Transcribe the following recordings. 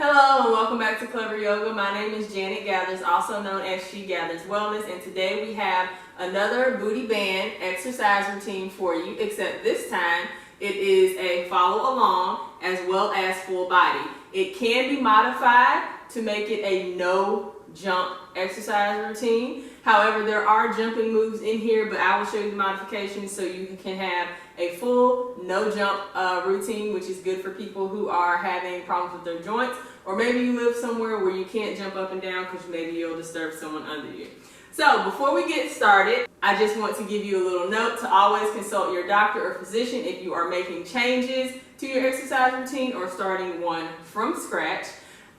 Hello and welcome back to Clever Yoga. My name is Janet Gathers, also known as She Gathers Wellness, and today we have another booty band exercise routine for you, except this time it is a follow along as well as full body. It can be modified to make it a no jump exercise routine. However, there are jumping moves in here, but I will show you the modifications so you can have a full no jump routine, which is good for people who are having problems with their joints, or maybe you live somewhere where you can't jump up and down because maybe you'll disturb someone under you. So before we get started, I just want to give you a little note to always consult your doctor or physician if you are making changes to your exercise routine or starting one from scratch.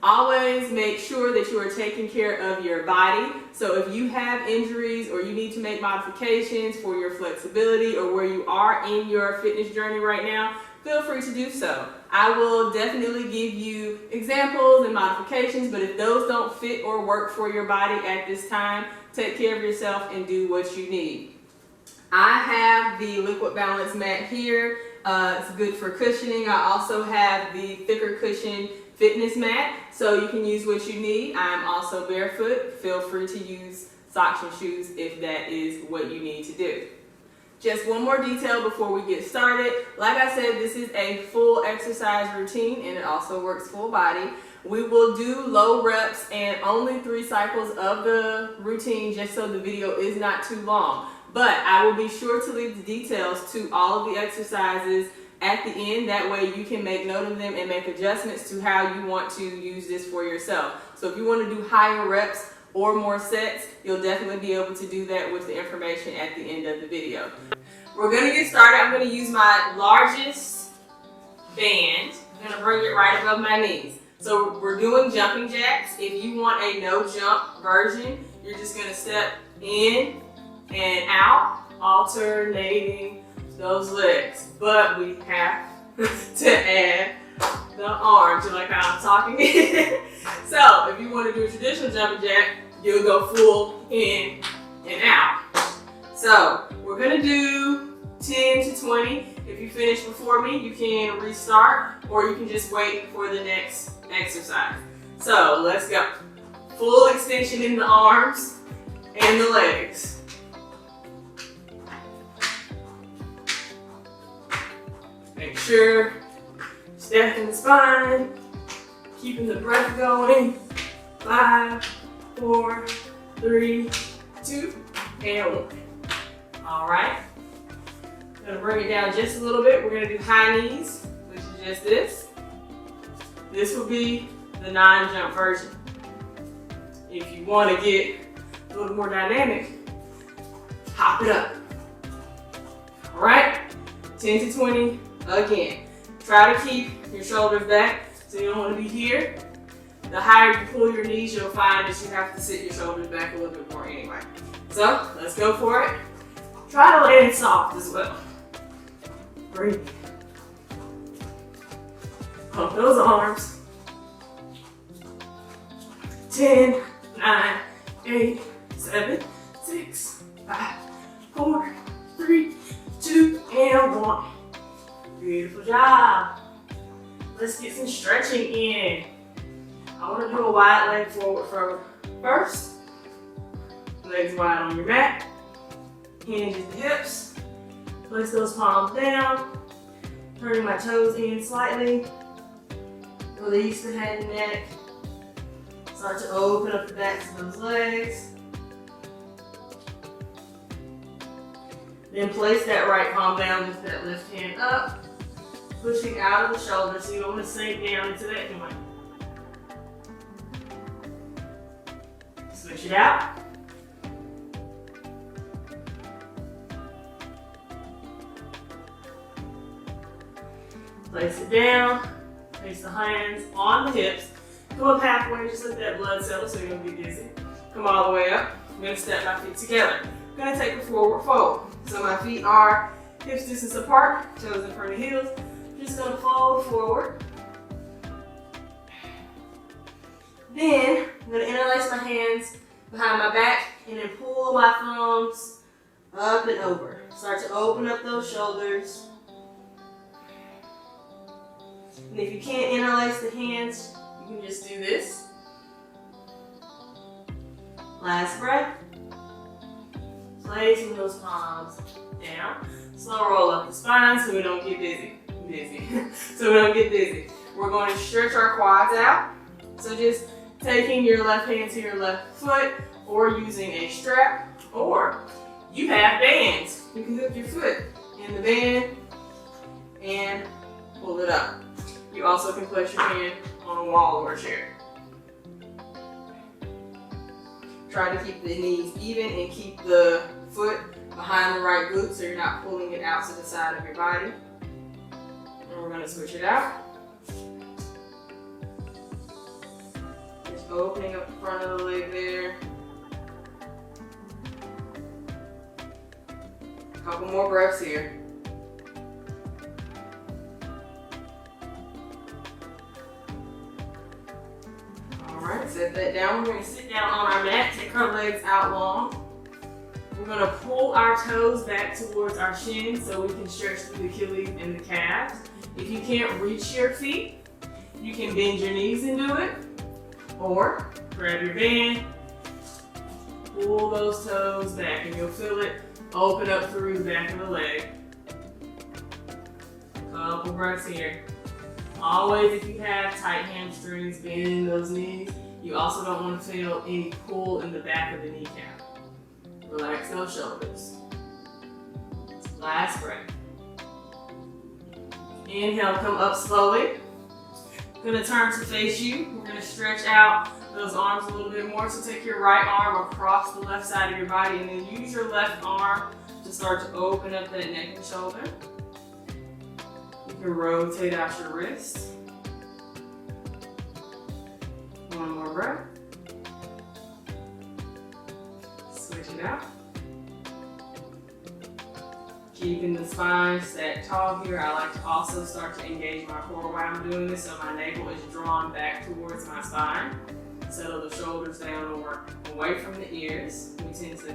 Always make sure that you are taking care of your body. So if you have injuries or you need to make modifications for your flexibility or where you are in your fitness journey right now, feel free to do so. I will definitely give you examples and modifications, but if those don't fit or work for your body at this time, take care of yourself and do what you need. I have the liquid balance mat here. It's good for cushioning. I also have the thicker cushion fitness mat, so you can use what you need. I'm also barefoot. Feel free to use socks and shoes if that is what you need to do. Just one more detail before we get started. Like I said, this is a full exercise routine and it also works full body. We will do low reps and only 3 cycles of the routine just so the video is not too long. But I will be sure to leave the details to all of the exercises at the end. That way you can make note of them and make adjustments to how you want to use this for yourself. So if you want to do higher reps or more sets, you'll definitely be able to do that with the information at the end of the video. We're going to get started. I'm going to use my largest band. I'm going to bring it right above my knees. So we're doing jumping jacks. If you want a no jump version, you're just going to step in and out, alternating those legs. But we have to add the arms. You like how I'm talking? So if you want to do a traditional jumping jack, you'll go full in and out. So we're going to do 10 to 20. If you finish before me, you can restart or you can just wait for the next exercise. So let's go. Full extension in the arms and the legs. Make sure stacking the spine, keeping the breath going. 5, 4, 3, 2, and 1. All right. I'm gonna bring it down just a little bit. We're gonna do high knees, which is just this. This will be the non-jump version. If you want to get a little more dynamic, hop it up. All right. 10 to 20. Again, try to keep your shoulders back so you don't want to be here. The higher you pull your knees, you'll find that you have to sit your shoulders back a little bit more anyway. So let's go for it. Try to land soft as well. Breathe. Pump those arms. 10, 9, 8, 7, 6, 5, 4, 3, 2, and 1. Beautiful job. Let's get some stretching in. I want to do a wide leg forward first. Legs wide on your mat. Hinge at the hips. Place those palms down. Turning my toes in slightly. Release the head and neck. Start to open up the backs of those legs. Then place that right palm down with that left hand up. Pushing out of the shoulder so you don't want to sink down into that joint. Switch it out. Place it down. Place the hands on the hips. Come up halfway, just let that blood settle so you don't get dizzy. Come all the way up. I'm going to step my feet together. I'm going to take a forward fold. So my feet are hips distance apart, toes in front of heels. Just going to fold forward. Then I'm going to interlace my hands behind my back and then pull my thumbs up and over. Start to open up those shoulders. And if you can't interlace the hands, you You can just do this. Last breath. Placing those palms down. Slow roll up the spine so we don't get dizzy. So we don't get dizzy. We're going to stretch our quads out. So just taking your left hand to your left foot, or using a strap, or you have bands. You can hook your foot in the band and pull it up. You also can place your hand on a wall or a chair. Try to keep the knees even and keep the foot behind the right glute so you're not pulling it out to the side of your body. And we're going to switch it out. Just opening up the front of the leg there. A couple more breaths here. Alright, set that down. We're going to sit down on our mat, take our legs out long. We're going to pull our toes back towards our shins so we can stretch the Achilles and the calves. If you can't reach your feet, you can bend your knees and do it. Or grab your band, pull those toes back, and you'll feel it open up through the back of the leg. Couple breaths here. Always, if you have tight hamstrings, bend those knees. You also don't want to feel any pull in the back of the kneecap. Relax those shoulders. Last breath. Inhale, come up slowly. Gonna turn to face you. We're gonna stretch out those arms a little bit more. So take your right arm across the left side of your body and then use your left arm to start to open up that neck and shoulder. You can rotate out your wrist. One more breath. Switch it out. Keeping the spine stacked tall here. I like to also start to engage my core while I'm doing this, so my navel is drawn back towards my spine. Settle the shoulders down or away from the ears. We tend to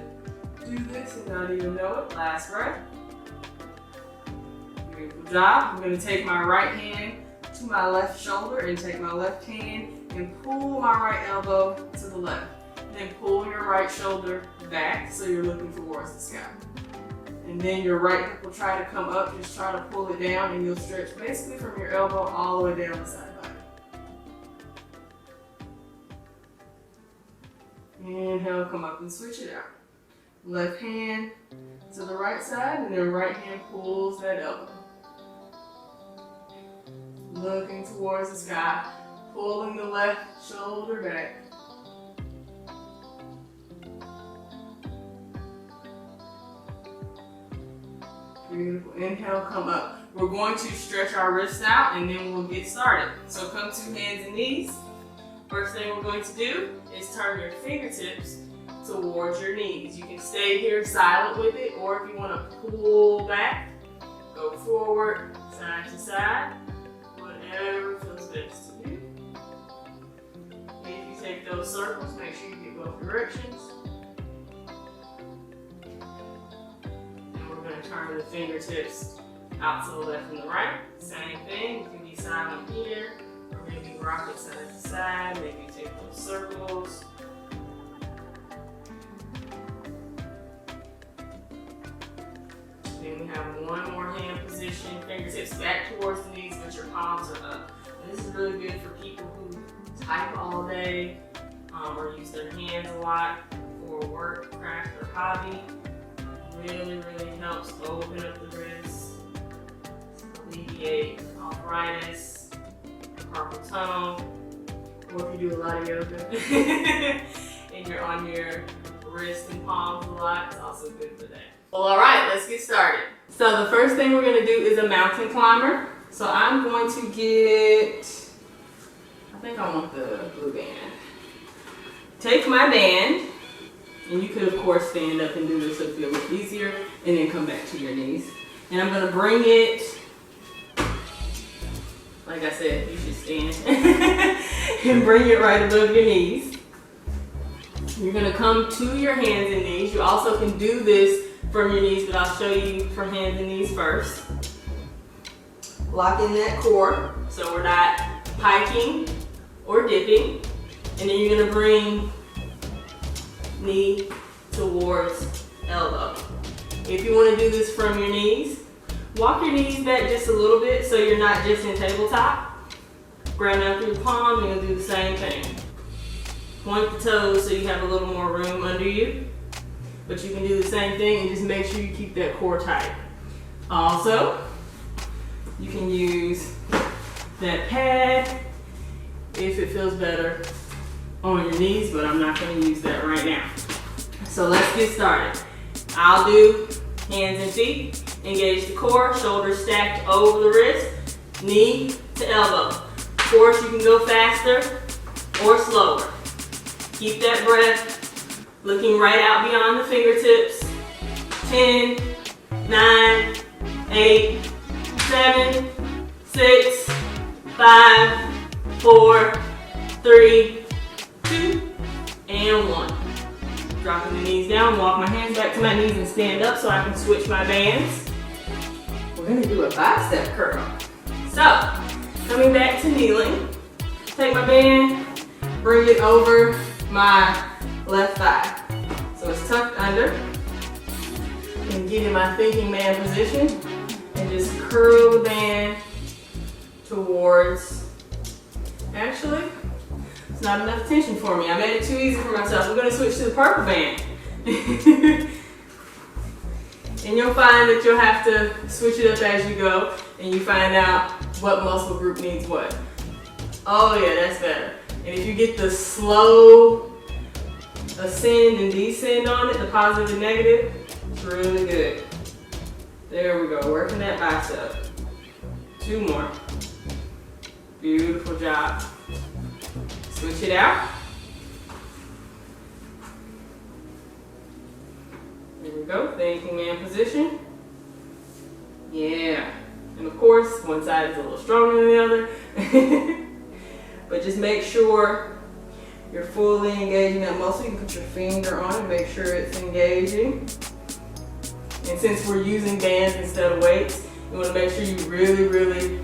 do this and not even know it. Last breath. Beautiful job. I'm going to take my right hand to my left shoulder and take my left hand and pull my right elbow to the left. Then pull your right shoulder back so you're looking towards the sky. And then your right hip will try to come up, just try to pull it down, and you'll stretch basically from your elbow all the way down the side body. Inhale, come up and switch it out. Left hand to the right side, and then right hand pulls that elbow. Looking towards the sky, pulling the left shoulder back. Beautiful. Inhale, come up. We're going to stretch our wrists out and then we'll get started. So come to hands and knees. First thing we're going to do is turn your fingertips towards your knees. You can stay here silent with it, or if you want to pull back, go forward, side to side, whatever feels best to you. If you take those circles, make sure you get both directions. Turn the fingertips out to the left and the right. Same thing, you can be silent here, or maybe rock it side to side, maybe take those circles. Then we have one more hand position, fingertips back towards the knees, but your palms are up. And this is really good for people who type all day, or use their hands a lot for work, craft, or hobby. Really helps open up the wrists, alleviate arthritis, carpal tunnel, or if you do a lot of yoga and you're on your wrists and palms a lot, it's also good for that. Well, all right, let's get started. So the first thing we're going to do is a mountain climber. So I'm going to get, I think I want the blue band. Take my band. And you could, of course, stand up and do this so it feels a little easier, and then come back to your knees. And I'm going to bring it, like I said, you should stand, and bring it right above your knees. You're going to come to your hands and knees. You also can do this from your knees, but I'll show you from hands and knees first. Lock in that core, so we're not hiking or dipping. And then you're gonna bring knee towards elbow. If you wanna do this from your knees, walk your knees back just a little bit so you're not just in tabletop. Grab down through the palm, you're gonna do the same thing. Point the toes so you have a little more room under you. But you can do the same thing and just make sure you keep that core tight. Also, you can use that pad if it feels better on your knees, but I'm not gonna use that right now. So let's get started. I'll do hands and feet. Engage the core, shoulders stacked over the wrist, knee to elbow. Of course, you can go faster or slower. Keep that breath, looking right out beyond the fingertips. 10, 9, 8, 7, 6, 5, 4, 3, 2, and 1. Dropping the knees down, walk my hands back to my knees and stand up so I can switch my bands. We're gonna do a bicep curl. So, coming back to kneeling, take my band, bring it over my left thigh. So it's tucked under. And get in my thinking man position and just curl the band towards, actually, it's not enough tension for me. I made it too easy for myself. We're gonna switch to the purple band. And you'll find that you'll have to switch it up as you go and you find out what muscle group needs what. Oh yeah, that's better. And if you get the slow ascend and descend on it, the positive and negative, it's really good. There we go, working that bicep. 2 more. Beautiful job. Switch it out. There we go, thinking man position. Yeah. And of course, one side is a little stronger than the other. But just make sure you're fully engaging that muscle. You can put your finger on it, make sure it's engaging. And since we're using bands instead of weights, you want to make sure you really, really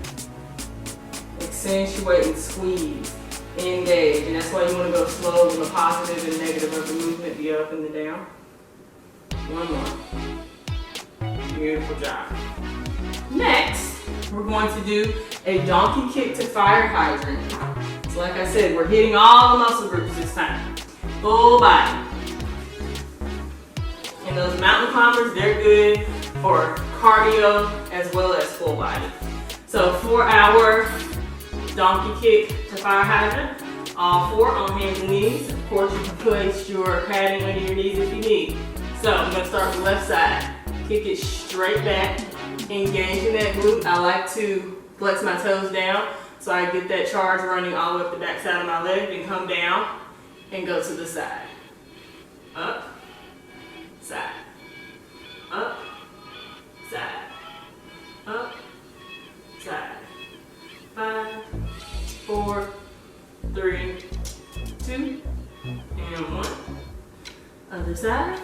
accentuate and squeeze, engage. And that's why you want to go slow when the positive and negative of the movement, the up and the down. 1 more. Beautiful job. Next, we're going to do a donkey kick to fire hydrant. So like I said, we're hitting all the muscle groups this time. Full body. And those mountain climbers, they're good for cardio as well as full body. So for our donkey kick to fire hydrant, all 4 on hands and knees. Of course, you can place your padding under your knees if you need. So I'm going to start with the left side. Kick it straight back, engaging that glute. I like to flex my toes down so I get that charge running all the way up the back side of my leg, and come down and go to the side. Up, side, up, side, up, side. 5, 4, 3, 2, and 1. Other side,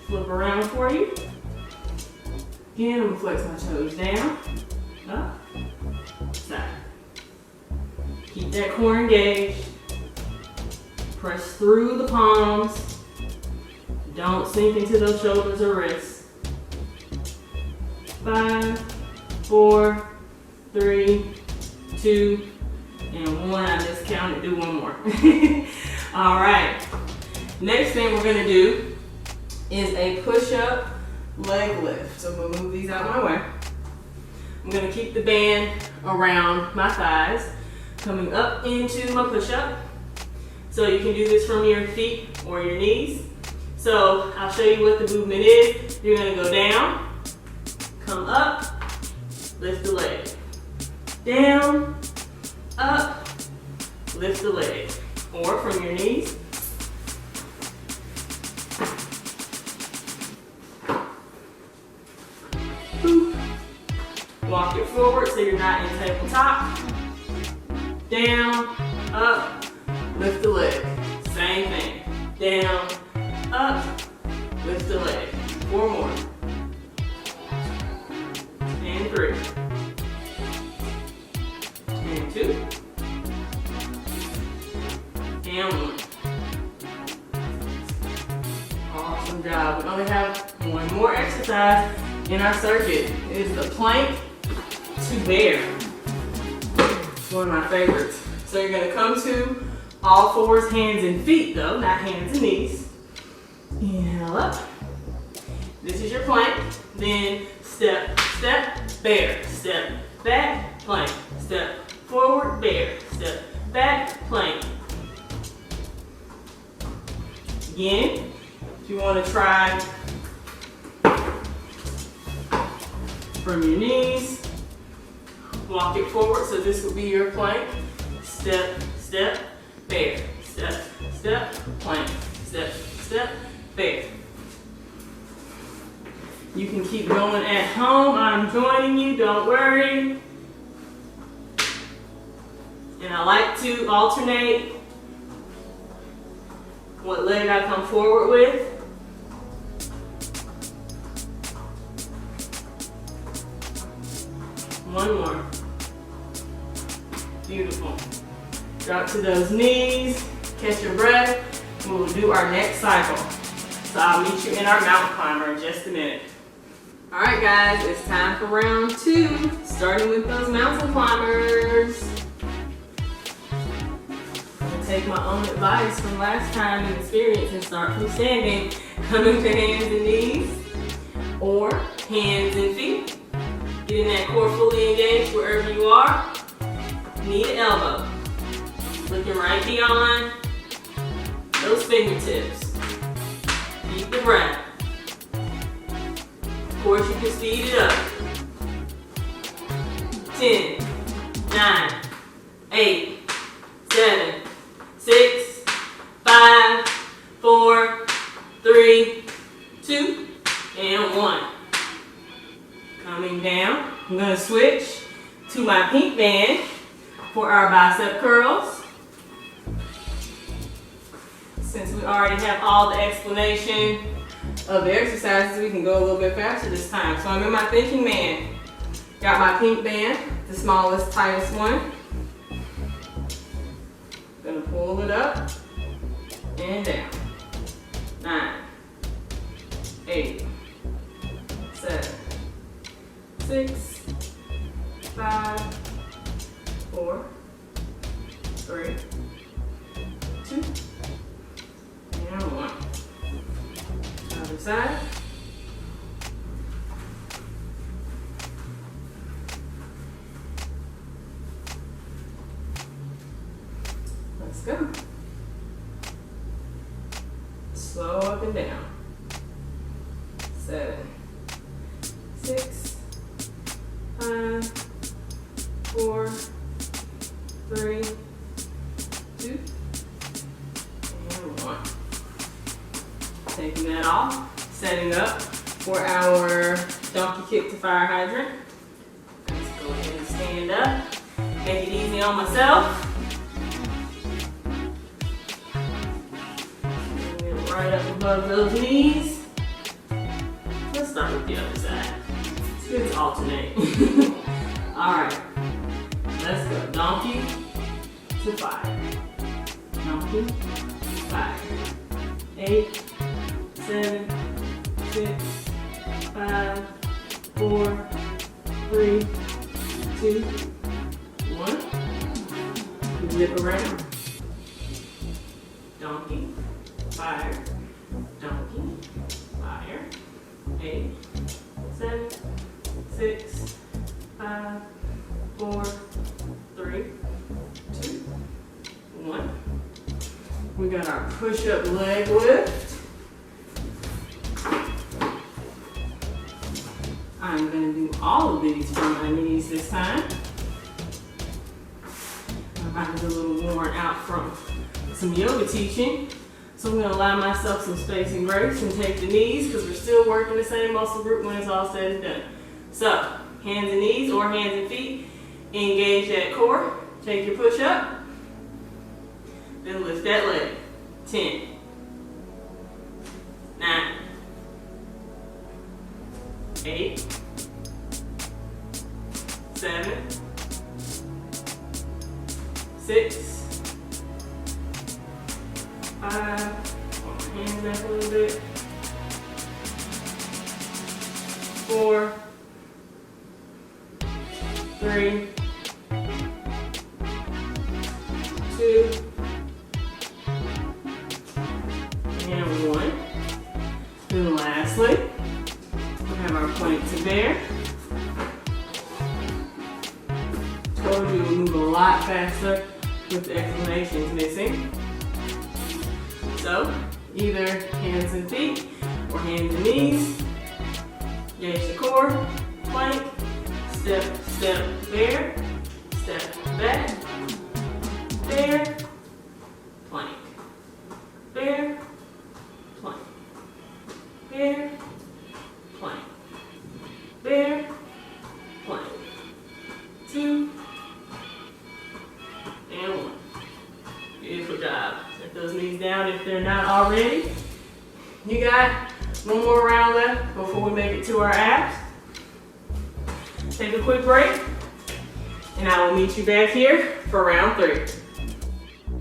flip around for you. Again, I'm gonna flex my toes down, up, side. Keep that core engaged. Press through the palms. Don't sink into those shoulders or wrists. 5, 4, 3, 2, and 1. I just counted, do 1 more. All right. Next thing we're gonna do is a push-up leg lift. So I'm gonna move these out of my way. I'm gonna keep the band around my thighs, coming up into my push-up. So you can do this from your feet or your knees. So I'll show you what the movement is. You're gonna go down, come up, lift the leg. Down, up, lift the leg. Or from your knees. Walk it forward so you're not in tabletop. Down, up, lift the leg. Same thing. Down, up, lift the leg. 4 more. And 3. And 2. and 1. Awesome job. We only have one more exercise in our circuit. It is the plank to bear. It's one of my favorites. So you're gonna come to all fours, hands and feet though, not hands and knees. Inhale up. This is your plank. Then step, step, bear. Step, back, plank. Step, forward, bear. Step, back, plank. Again, if you want to try from your knees, walk it forward. So this will be your plank. Step, step, bear. Step, step, plank. Step, step, bear. You can keep going at home. I'm joining you, don't worry. And I like to alternate what leg I come forward with. One more. Beautiful. Drop to those knees, catch your breath, and we'll do our next cycle. So I'll meet you in our mountain climber in just a minute. All right, guys, it's time for round 2, starting with those mountain climbers. I'm gonna take my own advice from last time and experience and start from standing, coming to hands and knees, or hands and feet. Getting that core fully engaged wherever you are. Knee to elbow. Looking right beyond those fingertips. Keep the breath. Of course, you can speed it up. 10, 9, 8, 7, 6, 5, 4, 3, 2, and 1. Coming down, I'm going to switch to my pink band for our bicep curls. Since we already have all the explanation of the exercises, we can go a little bit faster this time. So I'm in my thinking man. Got my pink band, the smallest, tightest one. Gonna pull it up and down. 9, 8, 7, 6, 5, 4, 3, 2, and 1. Other side. Let's go. Slow up and down. 7, 6, 5, 4, 3, 2, and 1. Taking that off, setting up for our donkey kick to fire hydrant. Let's go ahead and stand up. Make it easy on myself. Bring it right up above those knees. Let's start with the other side. It's good to alternate. Alright, let's go. Donkey to fire. Donkey, fire. 8, 7, 6, 5, 4, 3, 2, 1. Zip around. Donkey, fire. Donkey, fire. 8, 7, 6, 5, 4, 3, 2, 1. We got our push-up leg lift. I'm going to do all of these from my knees this time. My body's a little worn out from some yoga teaching. So I'm going to allow myself some space and grace and take the knees because we're still working the same muscle group when it's all said and done. So, hands and knees or hands and feet. Engage that core. Take your push up. Then lift that leg. 10, 9, 8, 7, 6, 5. Hands back a little bit. 4, 3, 2, and 1. Then lastly, we have our plank to bear. Told you we'll move a lot faster with the explanations missing. So, either hands and feet or hands and knees. Engage the core, plank, step, step, bear, step back, bear, plank, bear, plank, bear, plank, bear, plank. 2, and 1. Beautiful job. Set those knees down if they're not already. You got one more round left before we make it to our abs. Take a quick break, and I will meet you back here for round 3.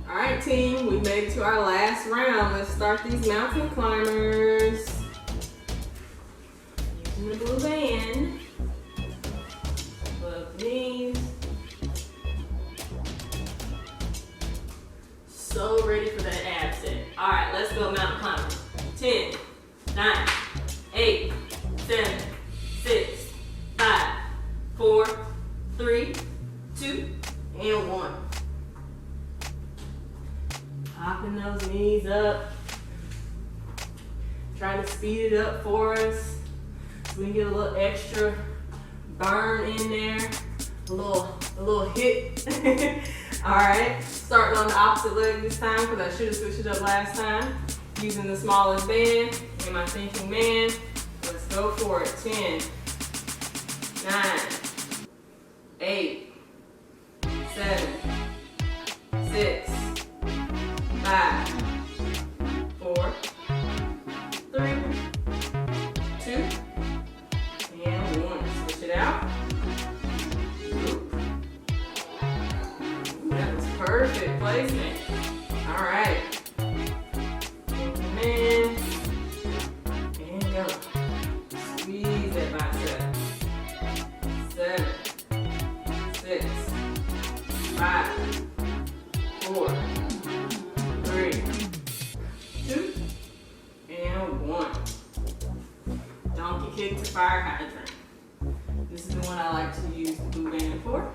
All right, team, we made it to our last round. Let's start these mountain climbers. Using the blue band. Above the knees. So ready for that ab set. All right, let's go mountain climbers. 10, 9, 8, 7, 6, 5, 4, 3, 2, and 1. Popping those knees up. Trying to speed it up for us so we can get a little extra burn in there. A little hit. All right, starting on the opposite leg this time because I should have switched it up last time. Using the smallest band and my thinking man. Let's go for it. 10, 9, 8, 7, 6, 5, 4, 3, 2, and 1. Switch it out. That was perfect placement. All right. And go. Squeeze that bicep. 7, 6, 5, 4, 3, 2, and 1. Donkey kick to fire hydrant. This is the one I like to use the blue band for.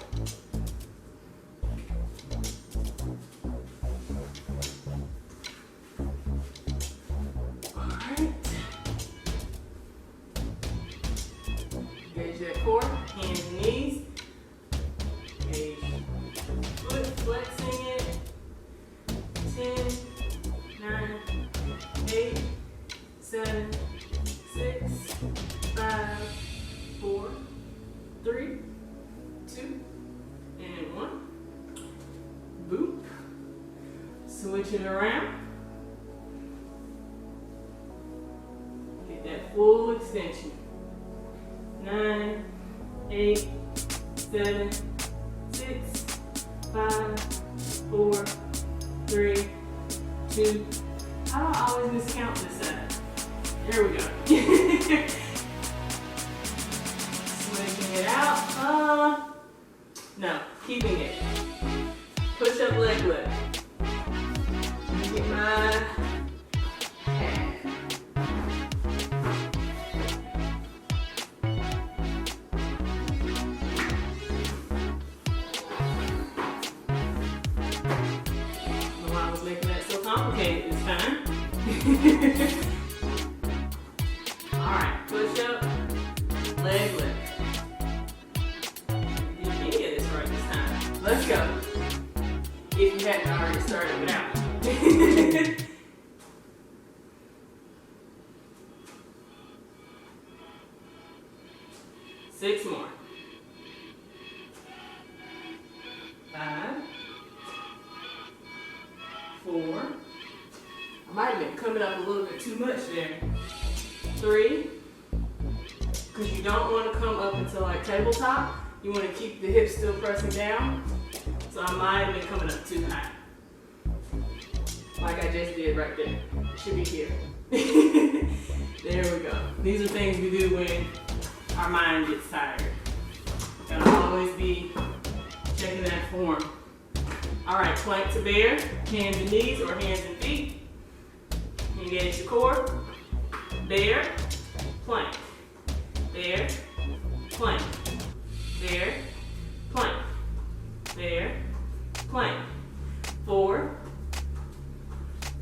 Engage that core, hands and knees. Engage foot, flexing it. 10, 9, 8, 7, 6, 5, 4, 3, 2, and 1. Boop. Switch it around. Get that full extension. 9, 8, 7, 6, 5, 4, 3, 2. How do I always miscount this side? There we go. Switching it out. No, keeping it. Push up leg lift. Let me get my pad. I was making that so complicated this time. Alright, push up, leg lift. Did any of this right this time? Let's go. If you hadn't already started it out. 6 more. 5, 4. I might have been coming up a little bit too much there. 3, because you don't want to come up until like tabletop. You want to keep the hips still pressing down. So I might have been coming up too high. Like like I just did right there. It should be here. There we go. These are things we do when our mind gets tired. Gotta always be checking that form. All right, plank to bear, hands and knees or hands and feet. Engage the core. Bear, plank. Bear, plank. Bear, plank. Bear, plank. 4,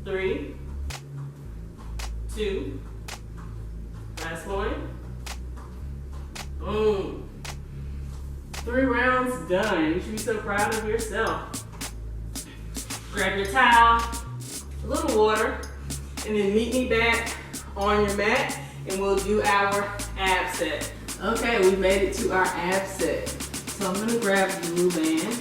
3, 2, last one. Boom. 3 rounds done. You should be so proud of yourself. Grab your towel, a little water, and then meet me back on your mat and we'll do our ab set. Okay, we made it to our ab set. So I'm gonna grab the blue band,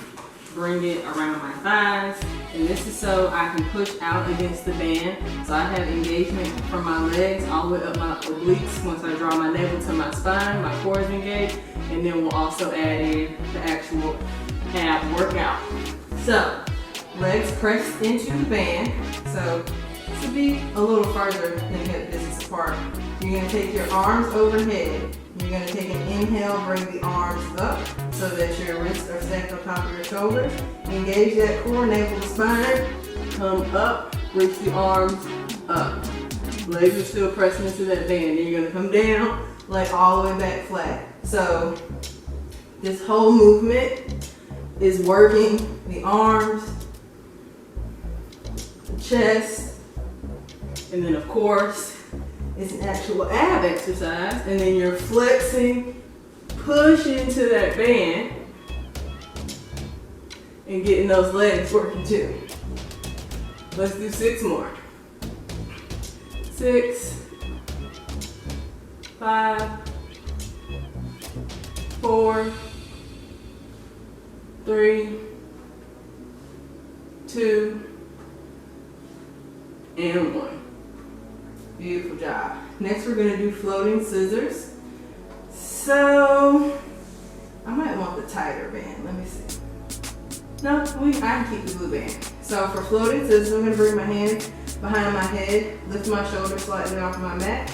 bring it around my thighs, and this is so I can push out against the band. So I have engagement from my legs all the way up my obliques. Once I draw my navel to my spine, my core is engaged, and then we'll also add in the actual ab workout. So, legs pressed into the band. So this will be a little further than hip distance apart. You're gonna take your arms overhead. You're gonna take an inhale, bring the arms up so that your wrists are stacked on top of your shoulders. Engage that core, navel to spine. Come up, reach the arms up. Legs are still pressing into that band. Then you're gonna come down, leg all the way back flat. So this whole movement is working the arms, the chest, and then of course, it's an actual ab exercise, and then you're flexing, push into that band, and getting those legs working too. Let's do 6 more. 6, 5, 4, 3, 2, and 1. Beautiful job. Next we're gonna do floating scissors. So, I might want the tighter band, let me see. No, I can keep the blue band. So for floating scissors, I'm gonna bring my hands behind my head, lift my shoulders slightly off my mat.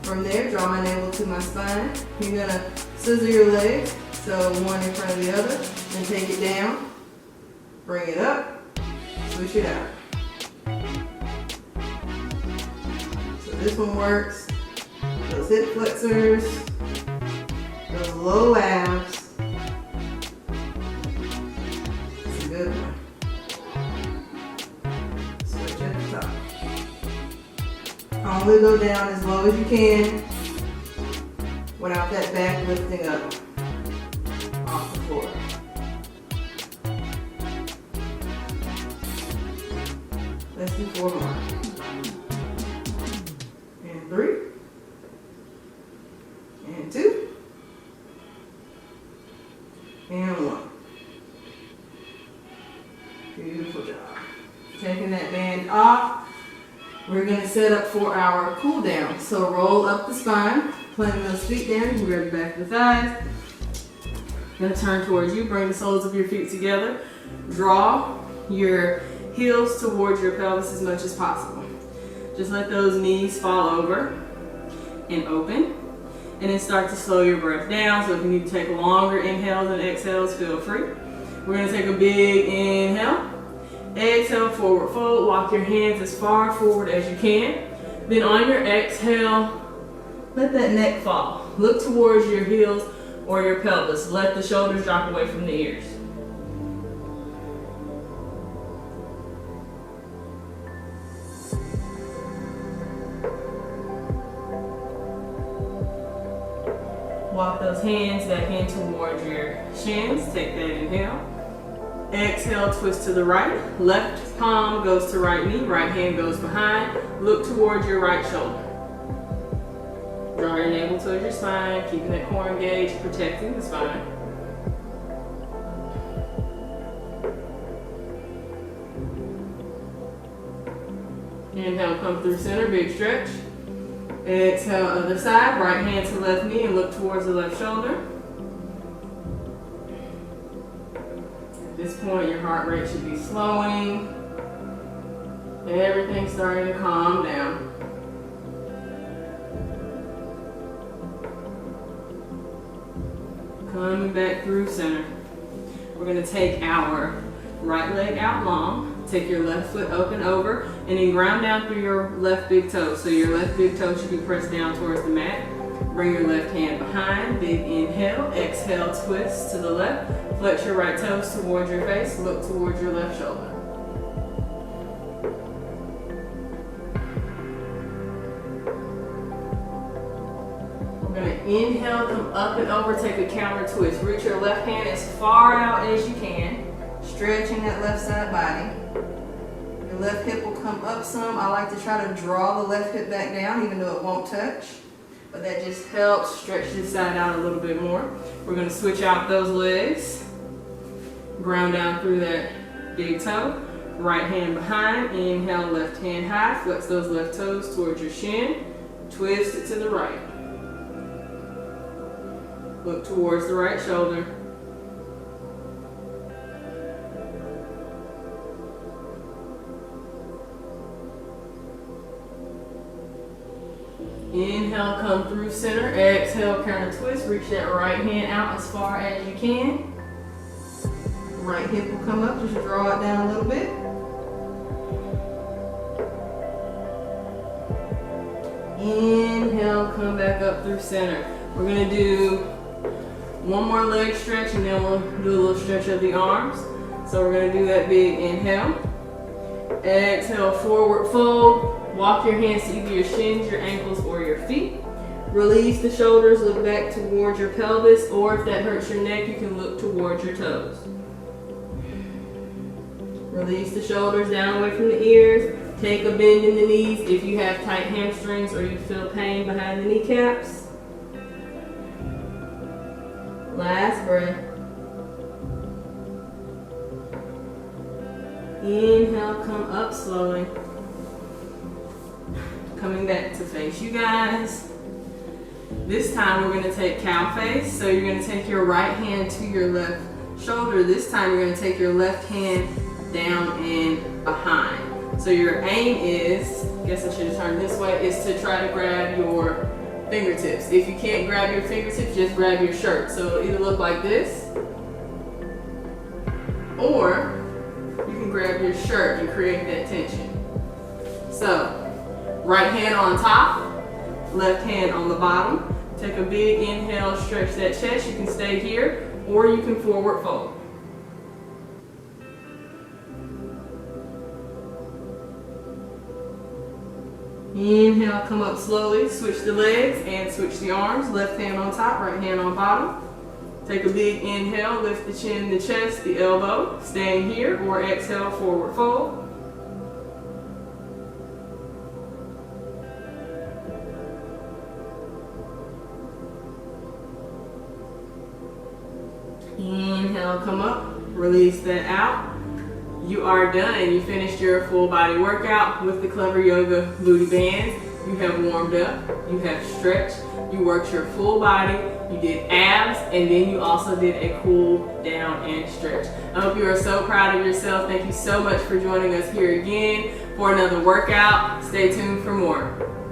From there, draw my navel to my spine. You're gonna scissor your legs, so one in front of the other, and take it down, bring it up, switch it out. This one works. Those hip flexors, those low abs. It's a good one. Switch at the top. Only go down as low as you can without that back lifting up off the floor. Let's do 4 more. 3, and 2, and 1. Beautiful job. Taking that band off, we're going to set up for our cool down. So roll up the spine, planting those feet down. You can grab the back of the thighs. Going to turn towards you, bring the soles of your feet together. Draw your heels towards your pelvis as much as possible. Just let those knees fall over and open. And then start to slow your breath down. So if you need to take longer inhales and exhales, feel free. We're gonna take a big inhale. Exhale, forward fold. Walk your hands as far forward as you can. Then on your exhale, let that neck fall. Look towards your heels or your pelvis. Let the shoulders drop away from the ears. Walk those hands back in towards your shins. Take that inhale. Exhale, twist to the right. Left palm goes to right knee. Right hand goes behind. Look towards your right shoulder. Draw your navel towards your spine, keeping that core engaged, protecting the spine. Inhale, come through center, big stretch. Exhale, other side, right hand to left knee and look towards the left shoulder. At this point, your heart rate should be slowing. Everything's starting to calm down. Coming back through center. We're going to take our right leg out long. Take your left foot open over and then ground down through your left big toe. So your left big toe should be pressed down towards the mat. Bring your left hand behind. Big inhale. Exhale, twist to the left. Flex your right toes towards your face. Look towards your left shoulder. We're going to inhale, come up and over, take a counter twist. Reach your left hand as far out as you can. Stretching that left side body. Your left hip will come up some. I like to try to draw the left hip back down even though it won't touch. But that just helps stretch this side out a little bit more. We're going to switch out those legs. Ground down through that big toe. Right hand behind. Inhale, left hand high. Flex those left toes towards your shin. Twist it to the right. Look towards the right shoulder. Inhale, come through center. Exhale, counter twist. Reach that right hand out as far as you can. Right hip will come up. Just draw it down a little bit. Inhale, come back up through center. We're going to do one more leg stretch and then we'll do a little stretch of the arms. So we're going to do that big inhale. Exhale, forward fold. Walk your hands to either your shins, your ankles, or your feet. Release the shoulders, look back towards your pelvis, or if that hurts your neck, you can look towards your toes. Release the shoulders down away from the ears. Take a bend in the knees if you have tight hamstrings or you feel pain behind the kneecaps. Last breath. Inhale, come up slowly. Coming back to face you guys. This time we're going to take cow face. So you're going to take your right hand to your left shoulder. This time you're going to take your left hand down and behind. So your aim is, I guess I should have turned this way, is to try to grab your fingertips. If you can't grab your fingertips, just grab your shirt. So it'll either look like this, or you can grab your shirt and create that tension. So right hand on top, left hand on the bottom. Take a big inhale, stretch that chest. You can stay here or you can forward fold. Inhale, come up slowly, switch the legs and switch the arms. Left hand on top, right hand on bottom. Take a big inhale, lift the chin, the chest, the elbow. Staying here or exhale, forward fold. Inhale, come up, release that out. You are done. You finished your full body workout with the Clever Yoga Booty Bands. You have warmed up, you have stretched, you worked your full body, you did abs, and then you also did a cool down and stretch. I hope you are so proud of yourself. Thank you so much for joining us here again for another workout. Stay tuned for more.